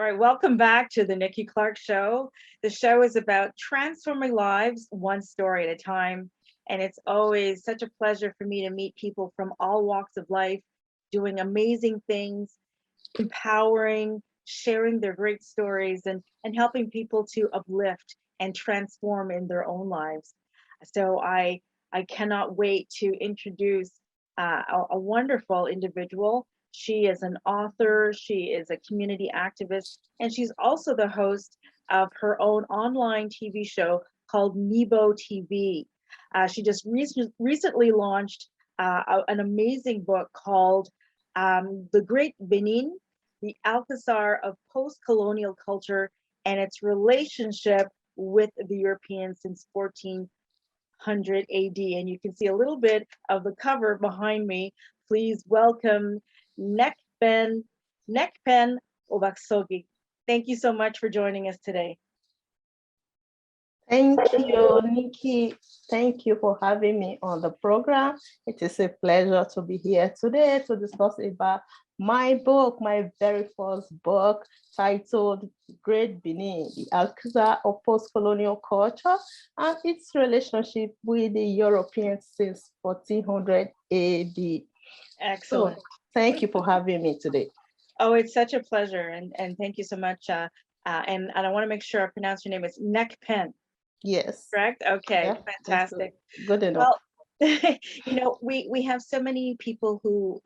right, welcome back to the Nikki Clarke Show. The show is about transforming lives one story at a time. And it's always such a pleasure for me to meet people from all walks of life, doing amazing things, empowering, sharing their great stories, and helping people to uplift and transform in their own lives. So I cannot wait to introduce a wonderful individual. She is an author, she is a community activist, and she's also the host of her own online TV show called Nebo TV. She just recently launched an amazing book called The Great Benin, the Alcazar of Post-Colonial Culture and its relationship with the Europeans since 1400 AD. And you can see a little bit of the cover behind me. Please welcome Nekpen Obasogie. Thank you so much for joining us today. Thank you, Nikki. Thank you for having me on the program. It is a pleasure to be here today to discuss about my book, my very first book titled Great Benin, the Alcazar of Post-Colonial Culture and its relationship with the Europeans since 1400 AD. Excellent. So, thank you for having me today. Oh, it's such a pleasure. And thank you so much. And I want to make sure I pronounce your name. It's Nekpen. Yes. Correct? Okay, Yeah, fantastic. good enough. Well, we have so many people who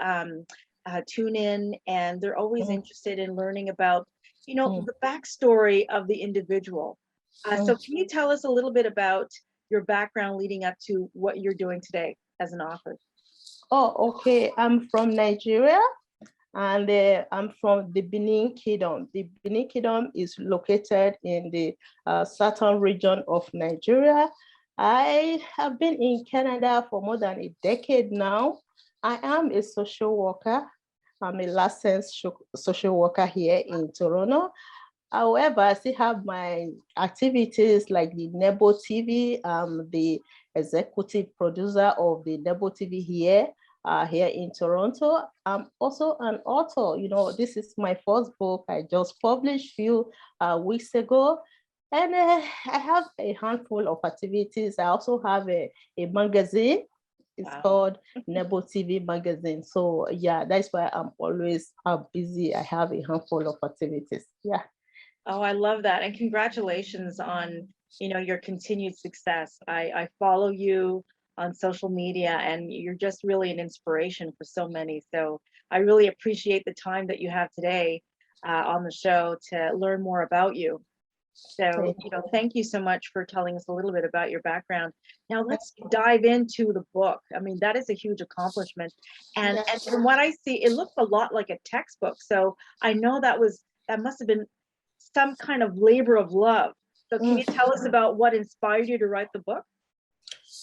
tune in and they're always interested in learning about, the backstory of the individual. So can you tell us a little bit about your background leading up to what you're doing today as an author? Oh, okay. I'm from Nigeria. And I'm from the Benin Kingdom. The Benin Kingdom is located in the southern region of Nigeria. I have been in Canada for more than a decade now. I am a social worker. I'm a licensed social worker here in Toronto. However, I still have my activities like the Nebo TV. I'm the executive producer of the Nebo TV here in Toronto. I'm also an author. This is my first book I just published a few weeks ago. And I have a handful of activities. I also have a magazine. It's called Nebo TV magazine. So yeah, that's why I'm always busy. I have a handful of activities. Yeah. Oh, I love that. And congratulations on, your continued success. I follow you on social media and you're just really an inspiration for so many. So I really appreciate the time that you have today on the show to learn more about you. So, thank you so much for telling us a little bit about your background. Now let's dive into the book. I mean, that is a huge accomplishment. And from what I see, it looks a lot like a textbook. So I know that must have been some kind of labor of love. So can you tell us about what inspired you to write the book?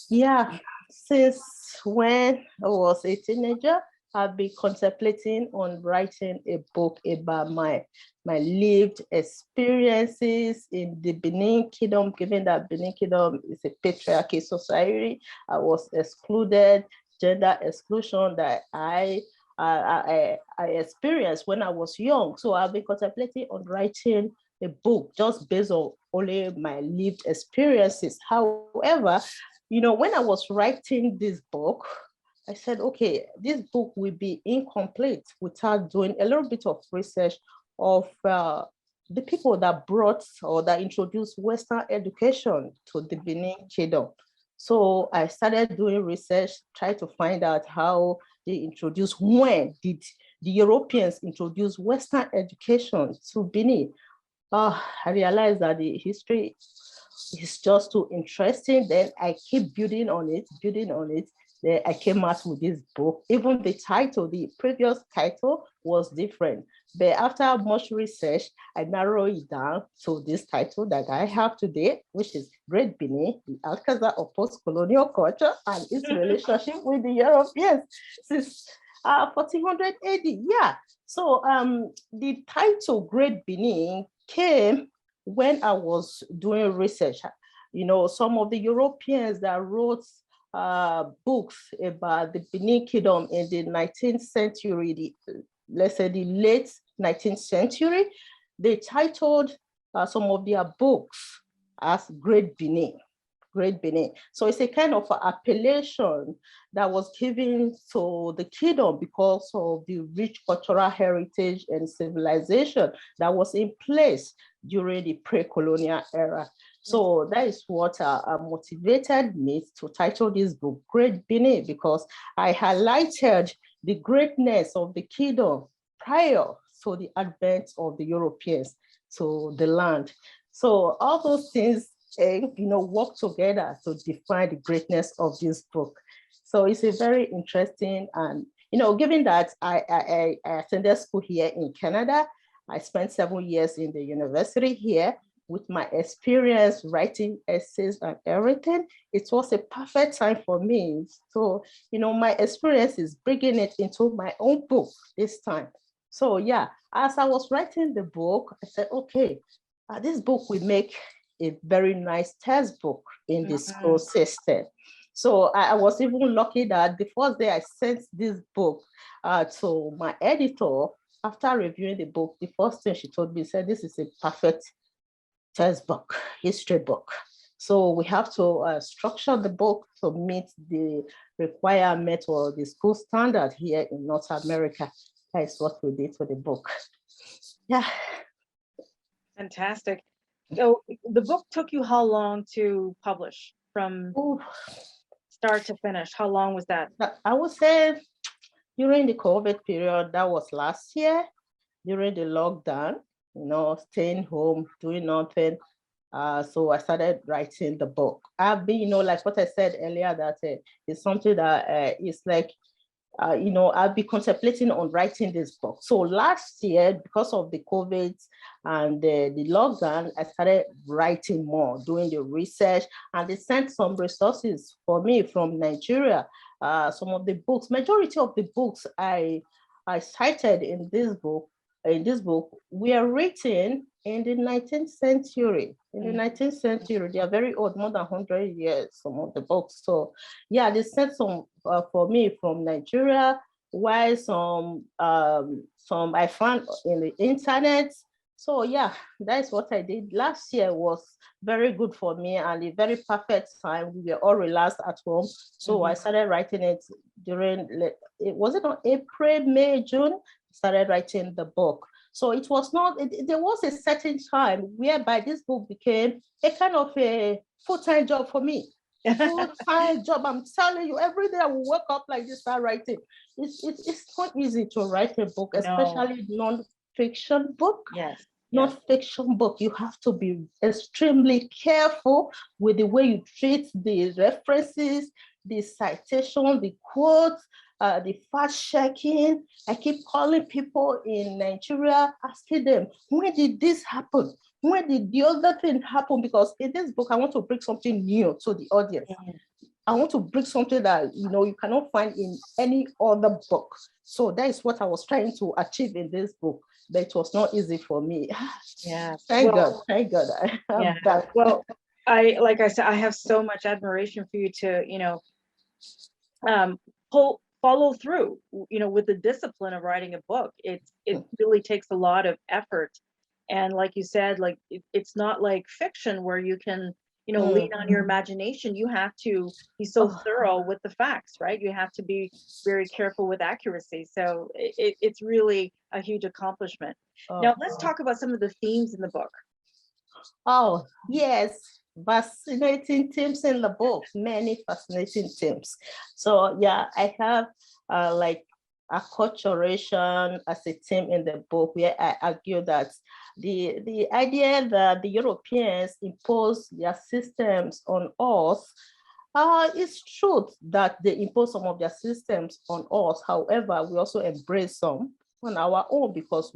Yeah, since when I was a teenager, I've been contemplating on writing a book about my lived experiences in the Benin Kingdom, given that Benin Kingdom is a patriarchy society. I was excluded, gender exclusion that I experienced when I was young. So I've been contemplating on writing a book just based on only my lived experiences. However, when I was writing this book, I said, okay, this book will be incomplete without doing a little bit of research of the people that brought or that introduced Western education to the Benin Kingdom. So I started doing research, trying to find out how they introduced, when did the Europeans introduce Western education to Benin? I realized that the history is just too interesting. Then I keep building on it. Then I came out with this book. Even the title, the previous title was different. But after much research, I narrowed it down to this title that I have today, which is Great Benin, the Alcazar of Post-Colonial Culture and its relationship with the Europeans since 1400 AD. Yeah. So the title Great Benin came when I was doing research. Some of the Europeans that wrote books about the Benin Kingdom in the 19th century, let's say the late 19th century, they titled some of their books as Great Benin. Great Benin. So it's a kind of appellation that was given to the kingdom because of the rich cultural heritage and civilization that was in place during the pre-colonial era. So that is what motivated me to title this book Great Benin, because I highlighted the greatness of the kingdom prior to the advent of the Europeans to the land. So all those things work together to define the greatness of this book. So it's a very interesting, and given that I attended school here in Canada, I spent 7 years in the university here. With my experience writing essays and everything, it was a perfect time for me. So, my experience is bringing it into my own book this time. So yeah, as I was writing the book, I said, okay, this book will make a very nice textbook in the school system. So I was even lucky that the first day I sent this book to my editor, after reviewing the book, the first thing she told me, said, this is a perfect textbook, history book. So we have to structure the book to meet the requirement or the school standard here in North America. That is what we did with the book. Yeah. Fantastic. So the book took you how long to publish from start to finish? How long was that? I would say during the COVID period, that was last year, during the lockdown, staying home, doing nothing. So I started writing the book. I've been, like what I said earlier, that it's something that is like, I'll be contemplating on writing this book. So last year, because of the COVID and the lockdown, I started writing more, doing the research, and they sent some resources for me from Nigeria. Some of the books, majority of the books I cited in this book were written in the 19th century. In the 19th century, they are very old, more than 100 years, some of the books. So yeah, they sent some for me from Nigeria, while some I found in the internet. So yeah, that's what I did. Last year was very good for me and a very perfect time. We were all relaxed at home. So I started writing it during, was it on April, May, June? Started writing the book. So it was not, there was a certain time whereby this book became a kind of a full-time job for me. A full-time job. I'm telling you, every day I will wake up like this, start writing. It's not easy to write a book, especially non-fiction book. Yes. Non-fiction book, you have to be extremely careful with the way you treat the references, the citation, the quotes, the fact-checking. I keep calling people in Nigeria, asking them, when did this happen? When did the other thing happen? Because in this book, I want to bring something new to the audience. I want to bring something that you cannot find in any other book. So that is what I was trying to achieve in this book. But it was not easy for me. Yeah. Thank God. Yeah. Well, like I said, I have so much admiration for you to, follow through, with the discipline of writing a book. It really takes a lot of effort. And like you said, like it's not like fiction where you can, lean on your imagination. You have to be so thorough with the facts, right? You have to be very careful with accuracy. So it's really a huge accomplishment. Now let's talk about some of the themes in the book. Oh, yes. Fascinating themes in the book, many fascinating themes. So yeah, I have like acculturation as a theme in the book, where I argue that the idea that the Europeans impose their systems on us, it's true that they impose some of their systems on us. However, we also embrace some on our own because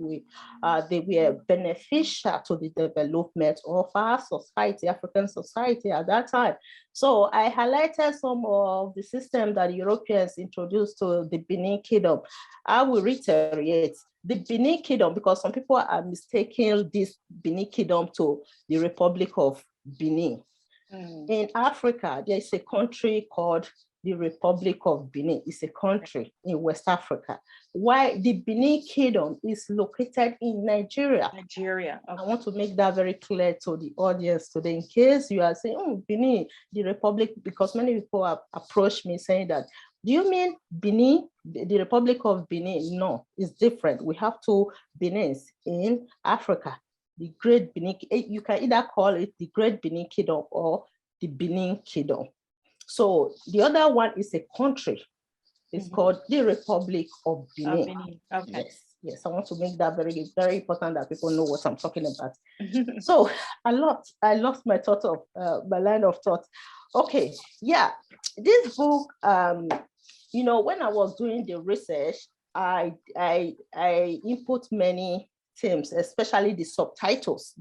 they were beneficial to the development of our society, African society at that time. So I highlighted some of the systems that Europeans introduced to the Benin Kingdom. I will reiterate the Benin Kingdom because some people are mistaking this Benin Kingdom to the Republic of Benin. In Africa, there is a country called the Republic of Benin is a country in West Africa, while the Benin Kingdom is located in Nigeria. Nigeria. Okay. I want to make that very clear to the audience today, in case you are saying, oh, Benin, the Republic, because many people have approached me saying that, do you mean Benin, the Republic of Benin? No, it's different. We have two Benins in Africa. The Great Benin, you can either call it the Great Benin Kingdom or the Benin Kingdom. So the other one is a country. It's called the Republic of Benin. Benin. Okay. Yes, I want to make that very, very important that people know what I'm talking about. So I lost my thought of my line of thought. Okay, yeah, this book, you know, when I was doing the research, I input many themes, especially the subtitles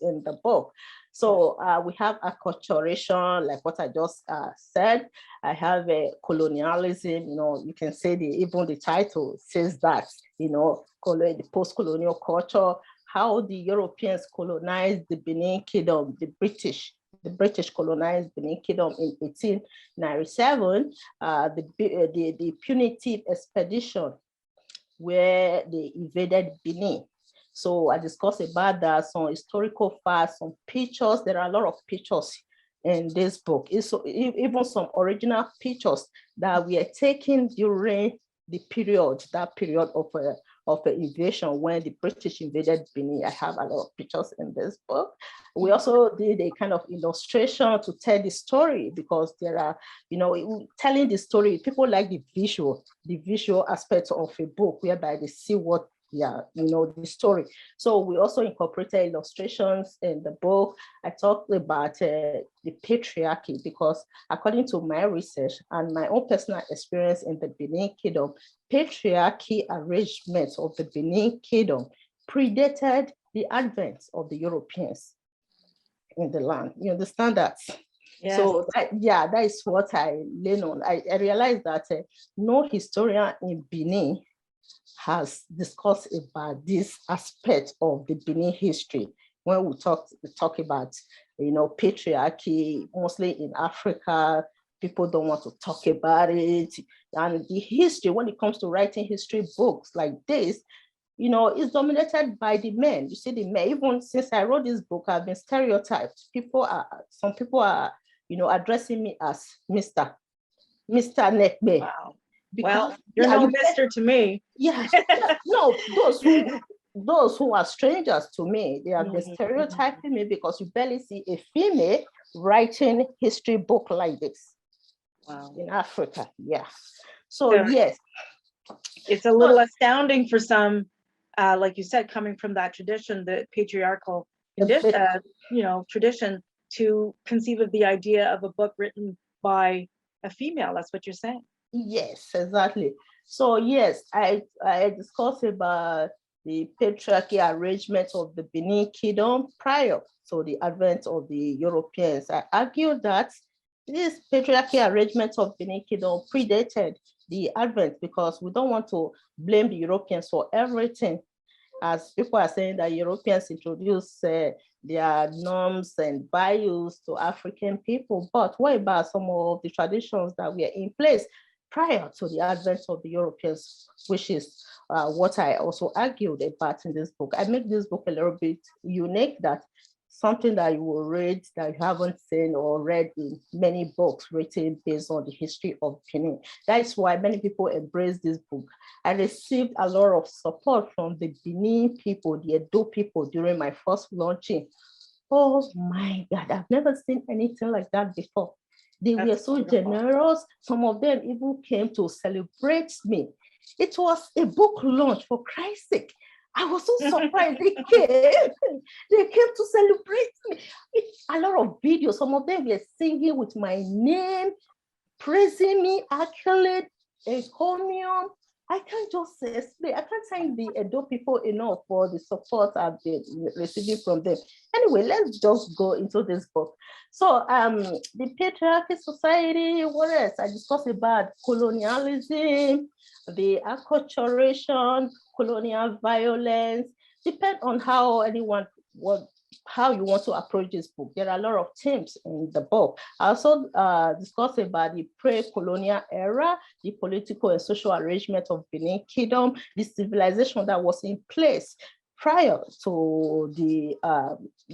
in the book. So we have acculturation, like what I just said. I have a colonialism, you know, you can say even the title says that, you know, the post-colonial culture, how the Europeans colonized the Benin Kingdom, the British colonized Benin Kingdom in 1897, the punitive expedition where they invaded Benin. So I discussed about that, some historical facts, some pictures. There are a lot of pictures in this book. It's even some original pictures that we are taken during the period of invasion when the British invaded Benin. I have a lot of pictures in this book. We also did a kind of illustration to tell the story, because there are, you know, telling the story, people like the visual aspect of a book whereby they see what, yeah, you know, the story. So we also incorporated illustrations in the book. I talked about the patriarchy, because according to my research and my own personal experience in the Benin Kingdom, patriarchy arrangements of the Benin Kingdom predated the advent of the Europeans in the land. You understand that? Yes. So that is what I lean on. I realized that no historian in Benin has discussed about this aspect of the Benin history. When we talk about, you know, patriarchy, mostly in Africa, people don't want to talk about it. And the history, when it comes to writing history books like this, you know, is dominated by the men. You see, the men, even since I wrote this book, I've been stereotyped. Some people are, you know, addressing me as Mr. Nekpen. Wow. Because, well, you're no mister to me. Yes. No, those who are strangers to me, they have been stereotyping me, because you barely see a female writing history book like this. Wow. In Africa. Yeah. So yes. It's a little astounding for some, like you said, coming from that tradition, the patriarchal tradition, to conceive of the idea of a book written by a female. That's what you're saying. Yes, exactly. So yes, I discussed about the patriarchy arrangement of the Benin Kingdom prior to the advent of the Europeans. I argue that this patriarchy arrangement of Benin Kingdom predated the advent, because we don't want to blame the Europeans for everything. As people are saying that Europeans introduced their norms and values to African people, but what about some of the traditions that were in place prior to the advent of the Europeans, which is what I also argued about in this book. I make this book a little bit unique, that something that you will read that you haven't seen or read in many books written based on the history of Benin. That's why many people embrace this book. I received a lot of support from the Benin people, the Edo people, during my first launching. Oh my God, I've never seen anything like that before. They were so generous. Some of them even came to celebrate me. It was a book launch, for Christ's sake. I was so surprised. They came to celebrate me. A lot of videos. Some of them were singing with my name, praising me, accolade, encomium. I can't just explain. I can't thank the Edo people enough for the support I've been receiving from them. Anyway, let's just go into this book. So the patriarchy society, what else? I discussed about colonialism, the acculturation, colonial violence. Depend on how anyone how you want to approach this book. There are a lot of themes in the book. I also discussed about the pre-colonial era, the political and social arrangement of Benin Kingdom, the civilization that was in place prior to the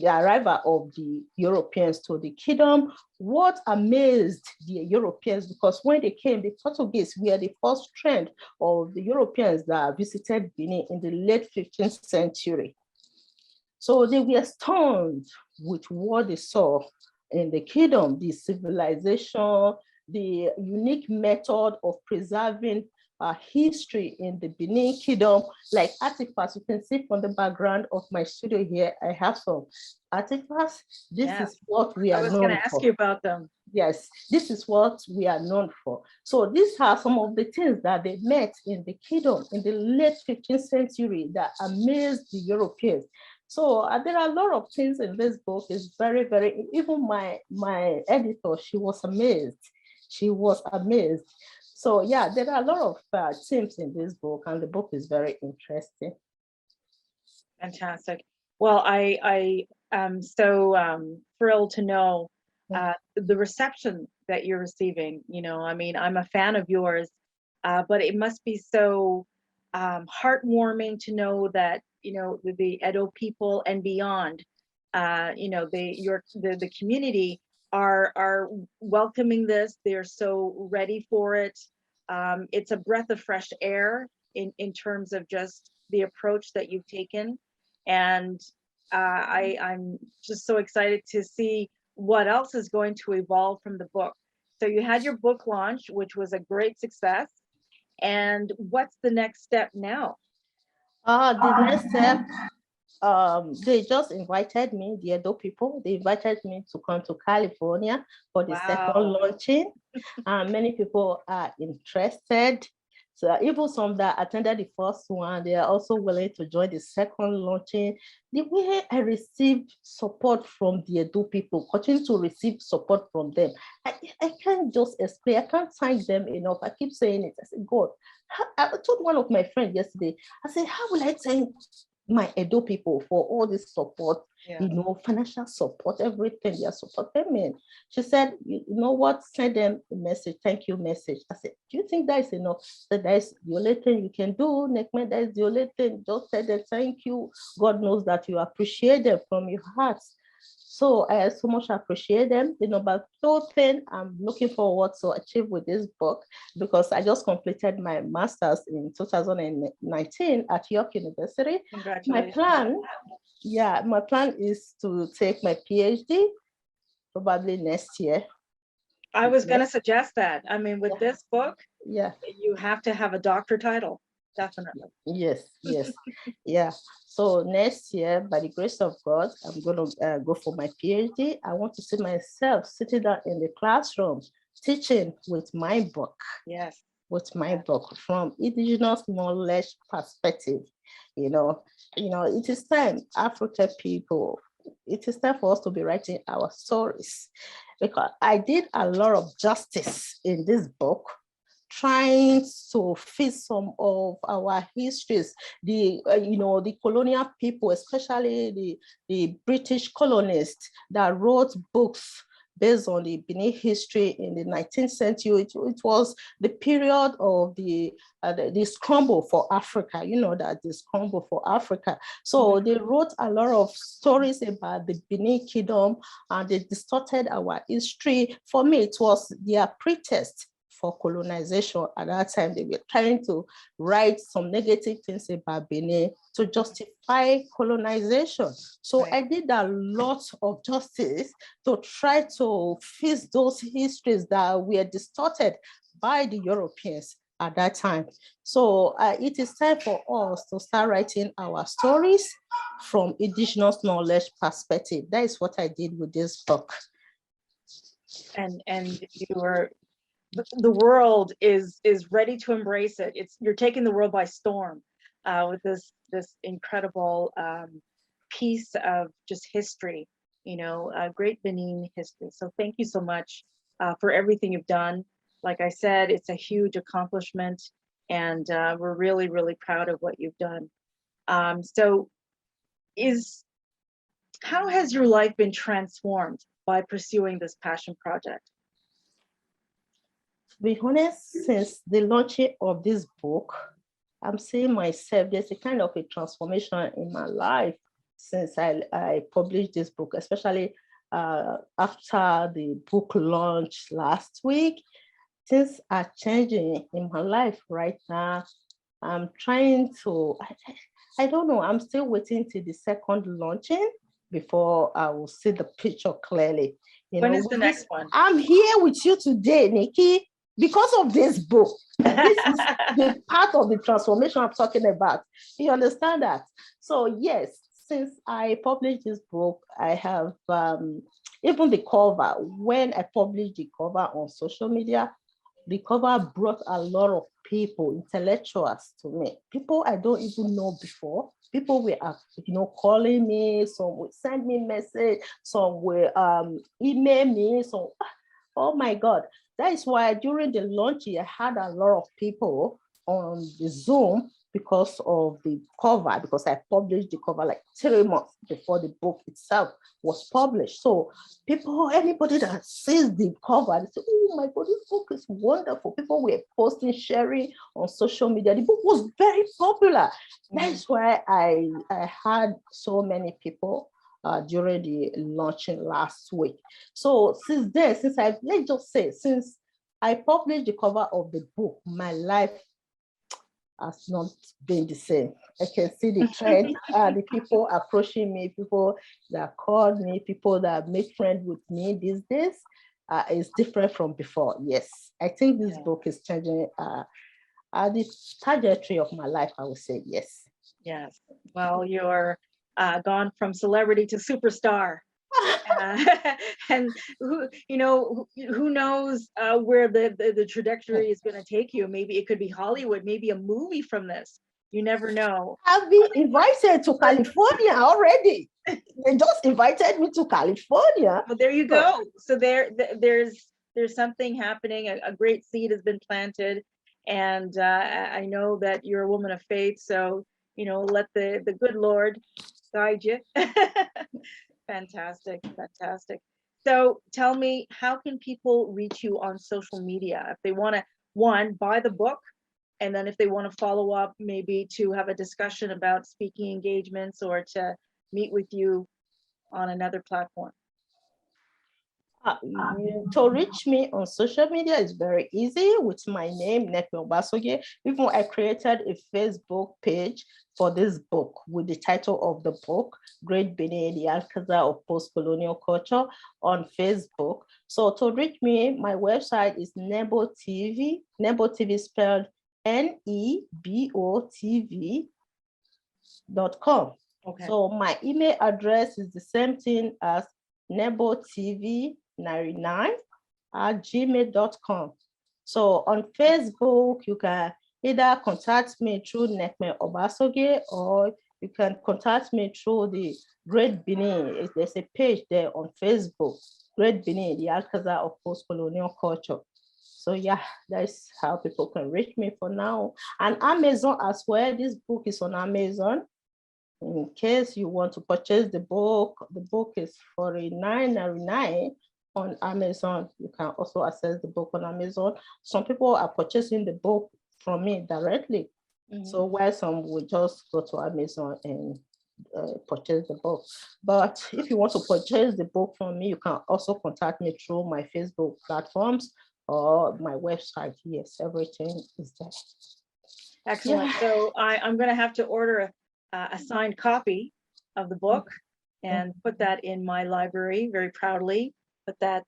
arrival of the Europeans to the kingdom. What amazed the Europeans, because when they came, the Portuguese were the first trend of the Europeans that visited Benin in the late 15th century. So they were stunned with what they saw in the kingdom, the civilization, the unique method of preserving history in the Benin Kingdom, like artifacts. You can see from the background of my studio here, I have some artifacts. This is what we are known for. I was going to ask you about them. Yes, this is what we are known for. So these are some of the things that they met in the kingdom in the late 15th century that amazed the Europeans. So there are a lot of things in this book. It's very, very, even my editor, she was amazed. She was amazed. So yeah, there are a lot of themes in this book, and the book is very interesting. Fantastic. Well, I am so thrilled to know the reception that you're receiving. You know, I mean, I'm a fan of yours, but it must be so heartwarming to know that, you know, the Edo people and beyond, you know, the community are welcoming this. They're so ready for it. It's a breath of fresh air in terms of just the approach that you've taken. And I'm just so excited to see what else is going to evolve from the book. So you had your book launch, which was a great success. And what's the next step now? The next step, they just invited me, the Edo people, they invited me to come to California for the second launching. Many people are interested. So even some that attended the first one, they are also willing to join the second launching. The way I received support from the Edo people, continue to receive support from them. I can't just explain, I can't thank them enough. I keep saying it. I said, God, I told one of my friends yesterday, I said, how will I thank my Edo people for all this support, you know, financial support, everything they are supporting me. She said, you know what, send them a message, thank you message. I said, do you think that is enough? So that is the only thing you can do, Nekpen, that is the only thing. Just tell them thank you. God knows that you appreciate them from your hearts. So I so much appreciate them. The number two thing I'm looking forward to achieve with this book, because I just completed my master's in 2019 at York University. Congratulations. My plan is to take my PhD probably next year. I was going to suggest that. I mean, with this book, you have to have a doctor title. Definitely. Yes. Yeah. So next year, by the grace of God, I'm going to go for my PhD. I want to see myself sitting down in the classroom, teaching with my book. Yes. With my book from indigenous knowledge perspective. You know, it is time, African people, it is time for us to be writing our stories, because I did a lot of justice in this book, trying to fit some of our histories, the colonial people, especially the British colonists that wrote books based on the Benin history in the 19th century. It was the period of the scramble for Africa, you know, that the scramble for Africa. So they wrote a lot of stories about the Benin Kingdom, and they distorted our history. For me, it was their pretext for colonization. At that time, they were trying to write some negative things about Benin to justify colonization. So I did a lot of justice to try to fix those histories that were distorted by the Europeans at that time. So it is time for us to start writing our stories from indigenous knowledge perspective. That is what I did with this book. And you were, the world is ready to embrace it. You're taking the world by storm with this incredible piece of just history, you know, great Benin history. So thank you so much for everything you've done. Like I said, it's a huge accomplishment, and we're really, really proud of what you've done. So How has your life been transformed by pursuing this passion project? To be honest, since the launching of this book, I'm seeing myself, there's a kind of a transformation in my life since I published this book, especially after the book launch last week. Things are changing in my life right now. I'm trying to, I don't know, I'm still waiting till the second launching before I will see the picture clearly. When is the next one? I'm here with you today, Nikki, because of this book. This is the part of the transformation I'm talking about. You understand that? So yes, since I published this book, I have even the cover. When I published the cover on social media, the cover brought a lot of people, intellectuals to me, people I don't even know before. People were, calling me, some would send me message, some will email me, so, oh my God. That is why during the launch, I had a lot of people on the Zoom because of the cover, because I published the cover like 3 months before the book itself was published. So people, anybody that sees the cover, they say, oh my God, this book is wonderful. People were posting, sharing on social media. The book was very popular. That's why I had so many people during the launching last week. So since then, since I published the cover of the book, my life has not been the same. I can see the trend, the people approaching me, people that called me, people that make friends with me these days is different from before. Yes, I think this book is changing the trajectory of my life, I would say, yes. Yes, well, you're gone from celebrity to superstar. And who knows where the trajectory is going to take you. Maybe it could be Hollywood, maybe a movie from this. You never know. I've been invited to California already. They just invited me to California. Well, there you go. So there's something happening. A great seed has been planted, and I know that you're a woman of faith. So let the good Lord guide you. Fantastic, fantastic. So tell me, how can people reach you on social media if they want to, one, buy the book, and then if they want to follow up, maybe to have a discussion about speaking engagements or to meet with you on another platform? To reach me on social media is very easy with my name, Nekpen Obasogie. Even I created a Facebook page for this book with the title of the book, Great Benin, the Alcazar of Post-Colonial Culture, on Facebook. So to reach me, my website is Nebo TV, Nebo TV spelled NEBOTV.com. Okay. So my email address is the same thing as nebotv99@gmail.com. So on Facebook, you can either contact me through Nekpen Obasogie, or you can contact me through the Great Benin. There's a page there on Facebook, Great Benin, the Alcazar of Post-Colonial Culture. So yeah, that's how people can reach me for now. And Amazon as well. This book is on Amazon. In case you want to purchase the book is $49.99 on Amazon. You can also access the book on Amazon. Some people are purchasing the book from me directly. So while some will just go to Amazon and purchase the book. But if you want to purchase the book from me, you can also contact me through my Facebook platforms or my website. Yes, everything is there. Excellent. Yeah. So I'm going to have to order a signed copy of the book and put that in my library very proudly. Put that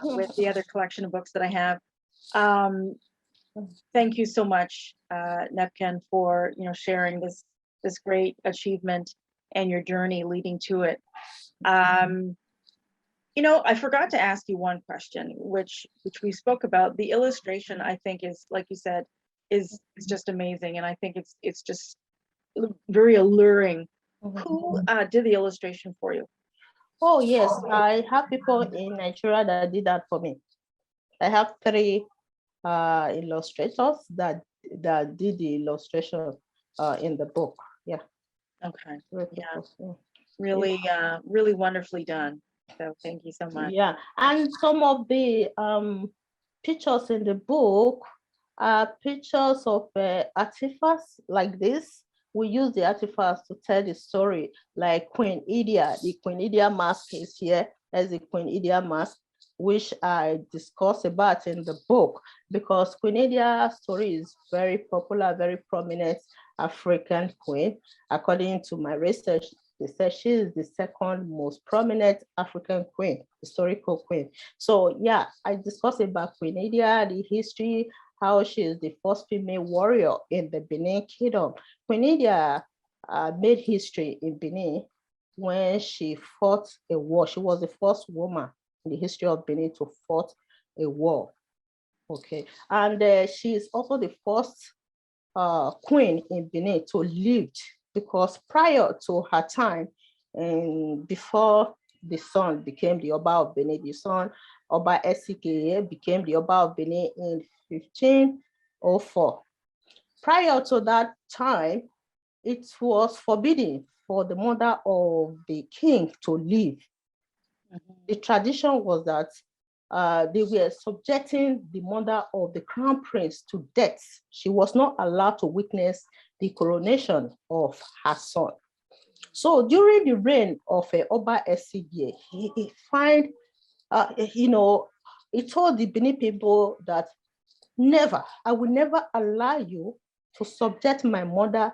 with the other collection of books that I have. Thank you so much, Nekpen, for sharing this great achievement and your journey leading to it. I forgot to ask you one question, which we spoke about. The illustration, I think, is, like you said, is just amazing, and I think it's just very alluring. Who did the illustration for you? Oh yes, I have people in Nigeria that did that for me. I have 3 illustrators that did the illustration in the book. Yeah. Okay. Yeah. really, really wonderfully done. So thank you so much. Yeah, and some of the pictures in the book are pictures of artifacts like this. We use the artifacts to tell the story, like Queen Idia. The Queen Idia mask is here. There's the Queen Idia mask, which I discuss about in the book, because Queen Idia's story is very popular, very prominent African queen. According to my research, they say she is the second most prominent African queen, historical queen. So yeah, I discussed about Queen Idia, the history, how she is the first female warrior in the Benin Kingdom. Queen Idia made history in Benin when she fought a war. She was the first woman in the history of Benin to fight a war. Okay, and she is also the first queen in Benin to live, because prior to her time and before the son became the Oba of Benin, the son Oba Esikeye became the Oba of Benin in 1504. Prior to that time, it was forbidden for the mother of the king to live. The tradition was that they were subjecting the mother of the crown prince to death. She was not allowed to witness the coronation of her son. So during the reign of Oba Esigye, he find, he told the Benin people that never, I will never allow you to subject my mother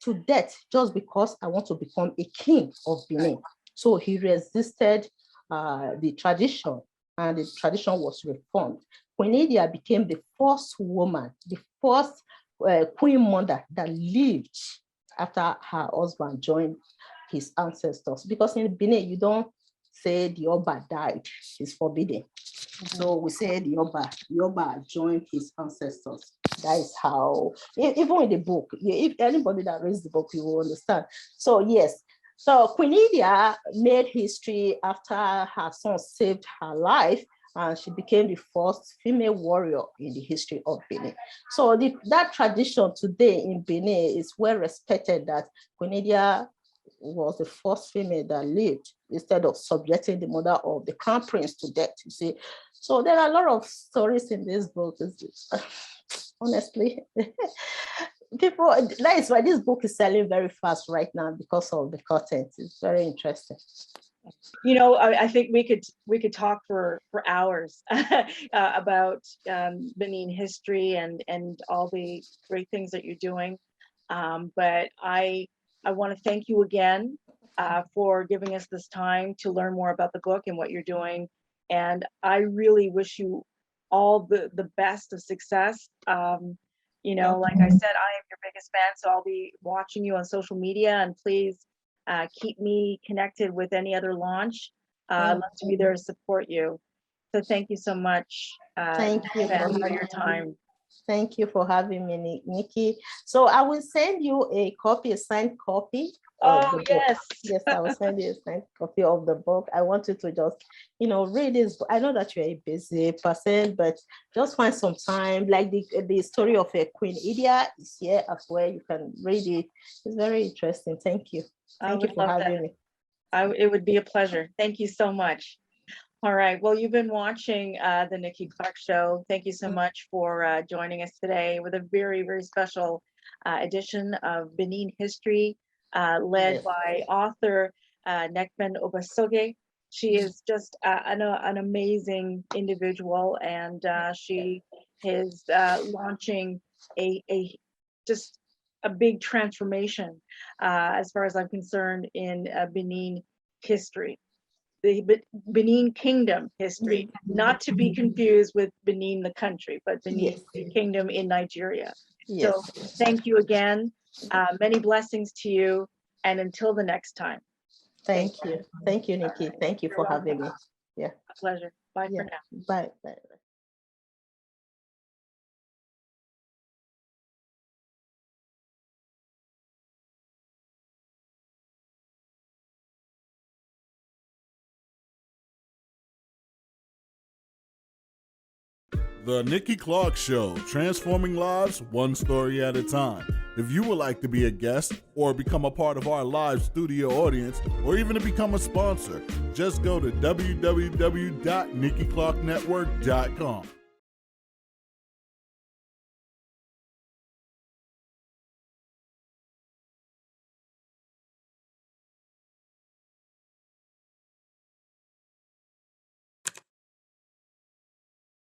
to death just because I want to become a king of Benin. So he resisted the tradition, and the tradition was reformed. Queen Idia became the first woman, the first queen mother that lived after her husband joined his ancestors. Because in Benin, you don't say the Oba died, it's forbidden. So we say the Oba joined his ancestors. That is how, even in the book, if anybody that reads the book, you will understand. So yes, so Queen Idia made history after her son saved her life, and she became the first female warrior in the history of Benin. So that tradition today in Benin is well respected, that Queen Idia was the first female that lived, instead of subjecting the mother of the crown prince to death, you see. So there are a lot of stories in this book. Honestly, people, that is why this book is selling very fast right now, because of the content. It's very interesting. You know, I think we could talk for hours about Benin history and all the great things that you're doing. But I want to thank you again for giving us this time to learn more about the book and what you're doing. And I really wish you all the best of success. You know, like I said, I am your biggest fan, so I'll be watching you on social media, and please keep me connected with any other launch. I'd love to be there to support you. So thank you so much. Thank you for your time. Thank you for having me, Nikki. So I will send you a signed copy of the book. Yes. Yes, I will send you a signed copy of the book. I want you to just, read this. I know that you're a busy person, but just find some time. Like the story of Queen Idia is here as well. You can read it. It's very interesting. Thank you. Thank you for having me. It would be a pleasure. Thank you so much. All right. Well, you've been watching the Nikki Clarke Show. Thank you so much for joining us today with a very, very special edition of Benin History, led by author Nekpen Obasogie. She is just an amazing individual, and she is launching just a big transformation, as far as I'm concerned, in Benin history. The Benin Kingdom history, not to be confused with Benin the country, but Benin Kingdom in Nigeria. So thank you again. Many blessings to you, and until the next time. Thank you. Thank you, Nikki. Thank you for having me. Yeah. A pleasure. Bye for now. Bye. Bye. The Nikki Clarke Show, transforming lives one story at a time. If you would like to be a guest or become a part of our live studio audience, or even to become a sponsor, just go to www.NikkiClarkeNetwork.com.